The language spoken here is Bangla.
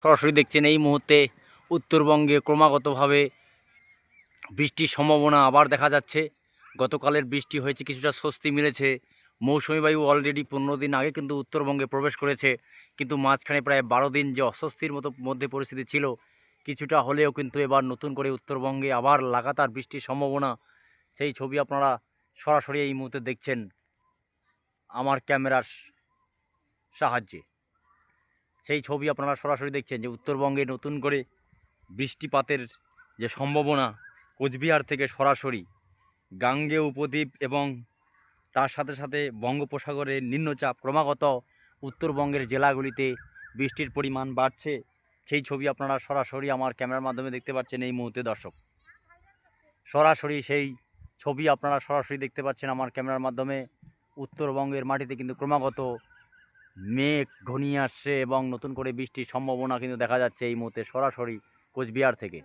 সরাসরি দেখছেন এই মুহূর্তে উত্তরবঙ্গে ক্রমাগতভাবে বৃষ্টির সম্ভাবনা আবার দেখা যাচ্ছে। গতকালের বৃষ্টি হয়েছে, কিছুটা স্বস্তি মিলেছে। মৌসুমি বায়ু অলরেডি 15 দিন আগে কিন্তু উত্তরবঙ্গে প্রবেশ করেছে, কিন্তু মাঝখানে প্রায় 12 দিন যে অস্বস্তির মধ্যে পরিস্থিতি ছিল, কিছুটা হলেও কিন্তু এবার নতুন করে উত্তরবঙ্গে আবার লাগাতার বৃষ্টির সম্ভাবনা। সেই ছবি আপনারা সরাসরি এই মুহূর্তে দেখছেন আমার ক্যামেরার সাহায্যে। সেই ছবি আপনারা সরাসরি দেখছেন যে উত্তরবঙ্গে নতুন করে বৃষ্টিপাতের যে সম্ভাবনা, কোচবিহার থেকে সরাসরি গাঙ্গেয় উপদ্বীপ এবং তার সাথে সাথে বঙ্গোপসাগরের নিম্নচাপ ক্রমাগত উত্তরবঙ্গের জেলাগুলিতে বৃষ্টির পরিমাণ বাড়ছে। সেই ছবি আপনারা সরাসরি আমার ক্যামেরার মাধ্যমে দেখতে পাচ্ছেন এই মুহূর্তে দর্শক। সরাসরি সেই ছবি আপনারা সরাসরি দেখতে পাচ্ছেন আমার ক্যামেরার মাধ্যমে। উত্তরবঙ্গের মাটিতে কিন্তু ক্রমাগত মেঘ ঘনিয়ে আসছে এবং নতুন করে বৃষ্টির সম্ভাবনা কিন্তু দেখা যাচ্ছে এই মুহূর্তে সরাসরি কোচবিহার থেকে।